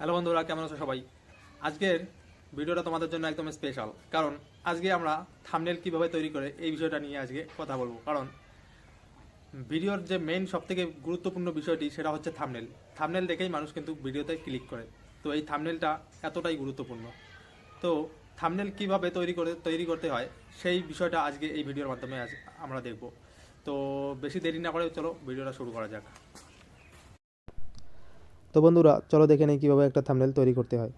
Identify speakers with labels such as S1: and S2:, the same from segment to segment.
S1: Hello বন্ধুরা, কেমন আছো সবাই? আজকের ভিডিওটা তোমাদের জন্য একদম স্পেশাল, কারণ আজকে আমরা থাম্বনেল কিভাবে তৈরি করে এই বিষয়টা নিয়ে আজকে কথা বলবো। কারণ ভিডিওর যে মেইন সবথেকে গুরুত্বপূর্ণ বিষয়টি সেটা হচ্ছে থাম্বনেল। থাম্বনেল দেখেই মানুষ কিন্তু ভিডিওতে ক্লিক করে। তো এই থাম্বনেলটা এতটাই গুরুত্বপূর্ণ। তো থাম্বনেল কিভাবে তৈরি করতে হয় সেই বিষয়টা আজকে এই ভিডিওর মাধ্যমে আজ আমরা দেখব। তো বেশি দেরি না করে চলো ভিডিওটা শুরু করা যাক।
S2: তো বন্ধুরা, চলো দেখে নিই কীভাবে একটা থাম্বনেল তৈরি করতে হয়।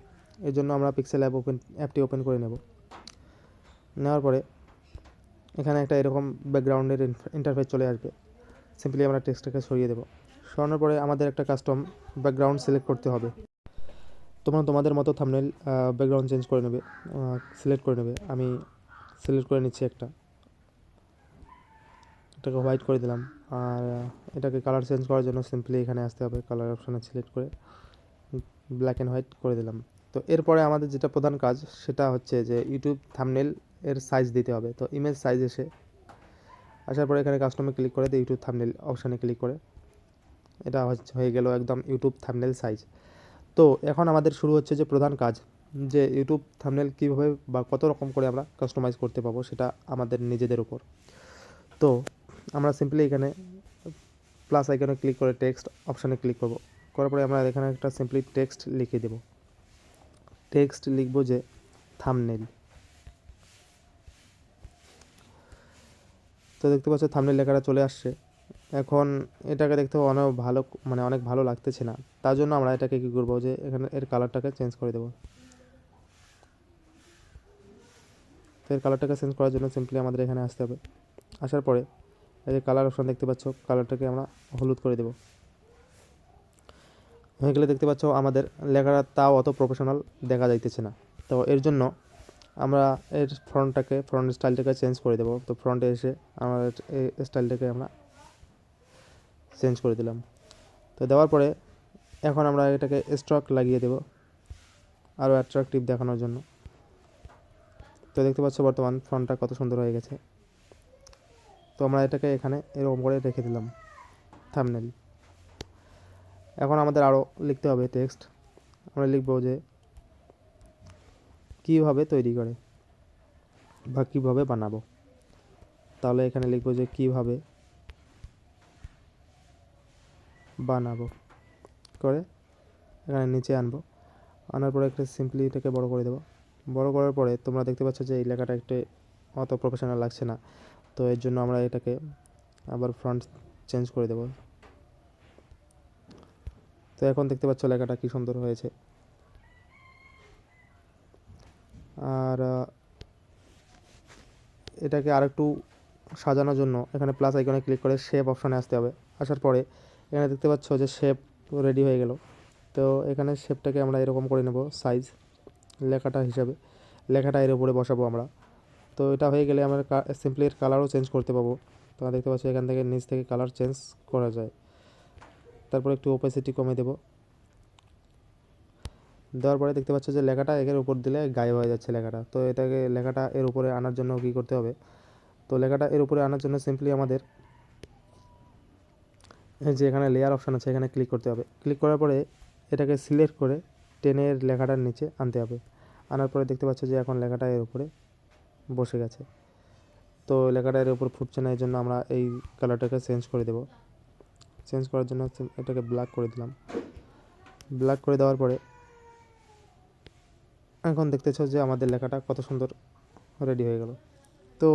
S2: এর জন্য আমরা পিক্সেল অ্যাপটি ওপেন করে নেব। নেওয়ার পরে এখানে একটা এরকম ব্যাকগ্রাউন্ডের ইন্টারফেস চলে আসবে। সিম্পলি আমরা টেক্সটটাকে সরিয়ে দেবো। সরানোর পরে আমাদের একটা কাস্টম ব্যাকগ্রাউন্ড সিলেক্ট করতে হবে। তোমরা তোমাদের মতো থাম্বনেল ব্যাকগ্রাউন্ড চেঞ্জ করে নেবে, সিলেক্ট করে নেবে। আমি সিলেক্ট করে নিচ্ছি এটাকে হোয়াইট করে দিলাম। আর এটাকে কালার চেঞ্জ করার জন্য সিম্পলি এখানে আসতে হবে, কালার অপশানে সিলেক্ট করে ব্ল্যাক অ্যান্ড হোয়াইট করে দিলাম। তো এরপরে আমাদের যেটা প্রধান কাজ সেটা হচ্ছে যে ইউটিউব থাম্বনেল এর সাইজ দিতে হবে। তো ইমেজ সাইজ আসার পরে এখানে কাস্টমে ক্লিক করে দিয়ে ইউটিউব থাম্বনেল অপশানে ক্লিক করে এটা হয়ে গেল একদম ইউটিউব থাম্বনেল সাইজ। তো এখন আমাদের শুরু হচ্ছে যে প্রধান কাজ, যে ইউটিউব থাম্বনেল কীভাবে বা কত রকম করে আমরা কাস্টমাইজ করতে পাবো সেটা আমাদের নিজেদের উপর। তো আমরা সিম্পলি এখানে প্লাস আইকনে ক্লিক করে টেক্সট অপশানে ক্লিক করব। করার পরে আমরা এখানে একটা সিম্পলি টেক্সট লিখে দেব। টেক্সট লিখবো যে থাম্বনেল। তো দেখতে পাচ্ছ থাম্বনেল লেখাটা চলে আসছে। এখন এটাকে দেখতে অনেক ভালো, মানে অনেক ভালো লাগতেছে না। তার জন্য আমরা এটাকে কী করবো, যে এখানে এর কালারটাকে চেঞ্জ করে দেবো। তো এর কালারটাকে চেঞ্জ করার জন্য সিম্পলি আমাদের এখানে আসতে হবে। আসার পরে এই যে কালার অপশান দেখতে পাচ্ছ, কালারটাকে আমরা হলুদ করে দেবো। হয়ে গেলে দেখতে পাচ্ছ আমাদের লেখাটা তাও অত প্রফেশনাল দেখা যাইতেছে না। তো এর জন্য আমরা এর ফ্রন্ট স্টাইলটাকে চেঞ্জ করে দেবো। তো ফ্রন্টে এসে আমরা এই স্টাইলটাকে আমরা চেঞ্জ করে দিলাম। তো দেওয়ার পরে এখন আমরা এটাকে স্ট্রোক লাগিয়ে দেব আরও অ্যাট্রাকটিভ দেখানোর জন্য। তো দেখতে পাচ্ছ বর্তমান ফন্টটা কত সুন্দর হয়ে গেছে। তো আমরা এটাকে এখানে এরকম করে রেখে দিলাম থাম্বনেল। এখন আমাদের আরও লিখতে হবে টেক্সট। আমরা লিখব যে কীভাবে তৈরি করে বা কীভাবে বানাবো। তাহলে এখানে লিখব যে কীভাবে বানাবো করে এখানে নিচে আনবো। আনার পরে একটা সিম্পলি এটাকে বড় করে দেবো। বড় করার পরে তোমরা দেখতে পাচ্ছ যে এই লেখাটা একটু অত প্রফেশনাল লাগছে না। তো এর জন্য আমরা এটাকে আবার ফ্রন্ট চেঞ্জ করে দেবো। তো এখন দেখতে পাচ্ছ লেখাটা কী সুন্দর হয়েছে। আর এটাকে আরেকটু সাজানোর জন্য এখানে প্লাস আইকনে ক্লিক করে শেপ অপশানে আসতে হবে। আসার পরে এখানে দেখতে পাচ্ছ যে শেপ রেডি হয়ে গেল। তো এখানে শেপটাকে আমরা এরকম করে নেব সাইজ লেখাটা হিসাবে। লেখাটা এর উপরে বসাবো আমরা। তো এটা হয়ে গেলে আমরা সিম্পলি এর কালারও চেঞ্জ করতে পাবো। তোমরা দেখতে পাচ্ছ এখান থেকে নিচ থেকে কালার চেঞ্জ করা যায়। তারপর একটু ওপেসিটি কমে দেবো। দেওয়ার পরে দেখতে পাচ্ছ যে লেখাটা এর উপর দিলে গায়েব হয়ে যাচ্ছে লেখাটা। তো লেখাটা এর উপরে আনার জন্য কী করতে হবে, তো লেখাটা এর উপরে আনার জন্য সিম্পলি আমাদের যে এখানে লেয়ার অপশান আছে এখানে ক্লিক করতে হবে। ক্লিক করার পরে এটাকে সিলেক্ট করে টেনের লেখাটার নিচে আনতে হবে। আনার পরে দেখতে পাচ্ছ যে এখন লেখাটা এর উপরে বসে গেছে। তো লেখাটা এর উপর ফুটছে না, এই জন্য আমরা এই কালারটাকে চেঞ্জ করে দেব। চেঞ্জ করার জন্য এটাকে ব্ল্যাক করে দিলাম। ব্ল্যাক করে দেওয়ার পরে এখন দেখতেছ যে আমাদের লেখাটা কত সুন্দর রেডি হয়ে গেল। তো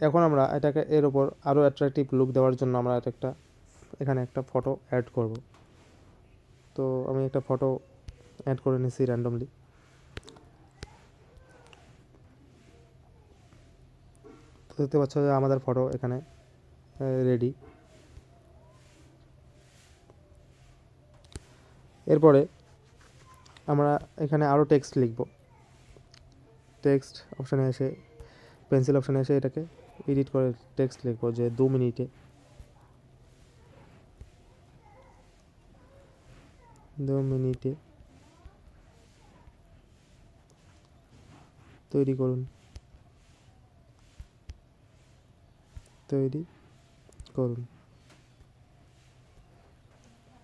S2: এখন আমরা এটাকে এর উপর আরও অ্যাট্রাকটিভ লুক দেওয়ার জন্য আমরা এখানে একটা ফটো অ্যাড করব। তো আমি একটা ফটো অ্যাড করে নিয়েছি র্যান্ডমলি। তো দেখতে পাচ্ছ যে আমাদের ফটো এখানে রেডি। এরপরে আমরা এখানে আরও টেক্সট লিখব। টেক্সট অপশানে এসে পেন্সিল অপশানে এসে এটাকে এডিট করে টেক্সট লিখব যে 2 মিনিটে তৈরি করুন। তৈরি করুন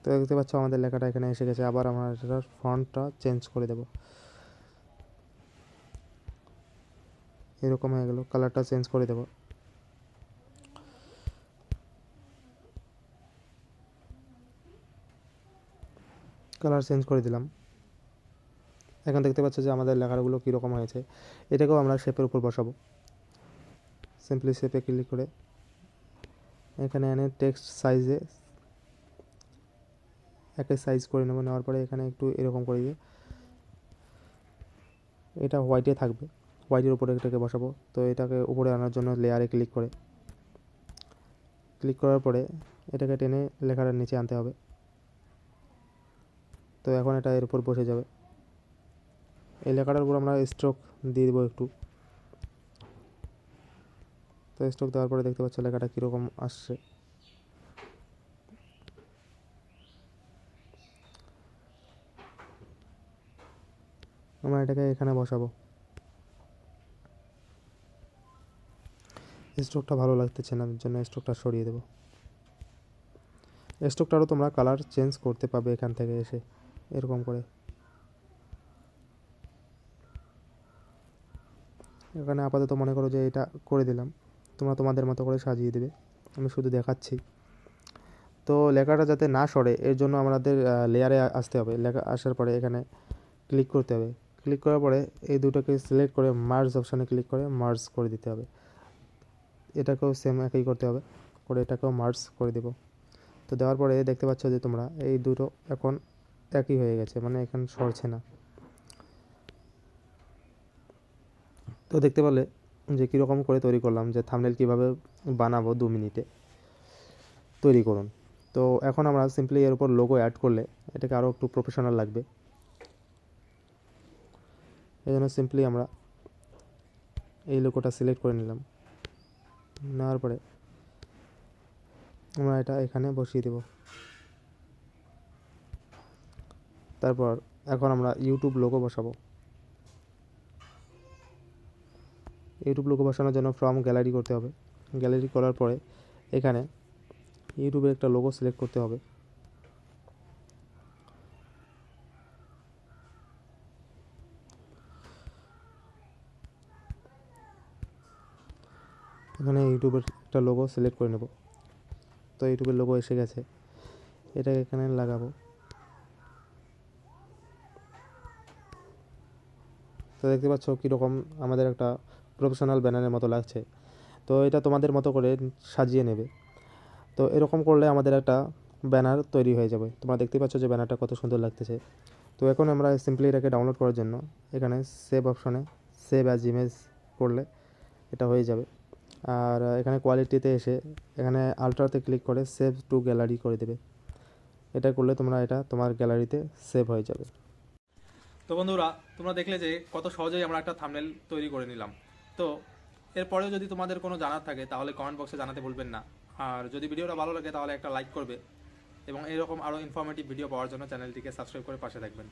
S2: তো দেখতে পাচ্ছ আমাদের লেখাটা এখানে এসে গেছে। আবার আমরা এটার ফন্টটা চেঞ্জ করে দেব। এরকম হয়ে গেল, কালারটা চেঞ্জ করে দেব। কালার চেঞ্জ করে দিলাম। এখন দেখতে পাচ্ছ যে আমাদের লেখাগুলো কীরকম হয়েছে। এটাকেও আমরা শেপের উপর বসাবো। সিম্পলি শেপে ক্লিক করে এখানে এনে টেক্সট সাইজে একই সাইজ করে নেব। নেওয়ার পরে এখানে একটু এরকম করে দিয়ে এটা হোয়াইটে থাকবে, হোয়াইটের উপরে এটাকে বসাবো। তো এটাকে উপরে আনার জন্য লেয়ারে ক্লিক করার পরে এটাকে টেনে লেখাটার নিচে আনতে হবে। তো এখন এটা এর উপর বসে যাবে। এই লেখাটার উপর আমরা স্ট্রোক দিয়ে দেবো একটু। তো স্ট্রোক দেওয়ার পরে দেখতে পাচ্ছ লেখাটা কীরকম আসছে। আমরা এটাকে এখানে বসাবো। স্ট্রোকটা ভালো লাগতেছে না, এর জন্য স্ট্রোকটা সরিয়ে দেবো। স্ট্রোকটারও তোমরা কালার চেঞ্জ করতে পারবে এখান থেকে এসে এরকম করে। এখানে আপাতত মনে করো যে এটা করে দিলাম, তোমরা তোমাদের মতো করে সাজিয়ে দেবে, আমি শুধু দেখাচ্ছি। তো লেখাটা যাতে না সরে এর জন্য আমাদের লেয়ারে আসতে হবে। লেখা আসার পরে এখানে ক্লিক করতে হবে। ক্লিক করার পরে এই দুটোকে সিলেক্ট করে মার্জ অপশানে ক্লিক করে মার্জ করে দিতে হবে। এটাকেও সেম একই করতে হবে, করে এটাকেও মার্জ করে দেব। তো দেওয়ার পরে দেখতে পাচ্ছ যে তোমরা এই দুটো এখন একই হয়ে গেছে, মানে এখন সরছে না। তো দেখতে পেলে যে কীরকম করে তৈরি করলাম, যে থাম্বনেল কীভাবে বানাবো 2 মিনিটে তৈরি করুন। তো এখন আমরা সিম্পলি এর উপর লোগো অ্যাড করলে এটাকে আরও একটু প্রফেশনাল লাগবে। এই জন্য সিম্পলি আমরা এই লোগোটা সিলেক্ট করে নিলাম। নেওয়ার পরে আমরা এটা এখানে বসিয়ে দেব। তারপর এখন আমরা ইউটিউব লোগো বসাবো। ইউটিউব লোগো বসানোর জন্য ফ্রম গ্যালারি করতে হবে। গ্যালারি করার পরে এখানে ইউটিউবের একটা লোগো সিলেক্ট করতে হবে। এখানে ইউটিউবের একটা লোগো সিলেক্ট করে নেব। তো ইউটিউবের লোগো এসে গেছে, এটাকে এখানে লাগাবো। তো দেখতে পাচ্ছ কীরকম আমাদের একটা প্রফেশনাল ব্যানারের মতো লাগছে। তো এটা তোমাদের মতো করে সাজিয়ে নেবে। তো এরকম করলে আমাদের একটা ব্যানার তৈরি হয়ে যাবে। তোমরা দেখতে পাচ্ছ যে ব্যানারটা কত সুন্দর লাগতেছে। তো এখন আমরা সিম্পলি এটাকে ডাউনলোড করার জন্য এখানে সেভ অপশনে সেভ অ্যাজ ইমেজ করলে এটা হয়ে যাবে। আর এখানে কোয়ালিটিতে এসে এখানে আলট্রাতে ক্লিক করে সেভ টু গ্যালারি করে দেবে। এটা করলে তোমরা এটা তোমার গ্যালারিতে সেভ হয়ে যাবে।
S1: তো বন্ধুরা, তোমরা দেখলে যে কত সহজেই আমরা একটা থাম্বনেল তৈরি করে নিলাম। তো এরপরেও যদি তোমাদের কোনো জানার থাকে তাহলে কমেন্ট বক্সে জানাতে ভুলবেন না। আর যদি ভিডিওটা ভালো লাগে তাহলে একটা লাইক করবে এবং এরকম আরও ইনফরমেটিভ ভিডিও পাওয়ার জন্য চ্যানেলটিকে সাবস্ক্রাইব করে পাশে থাকবেন।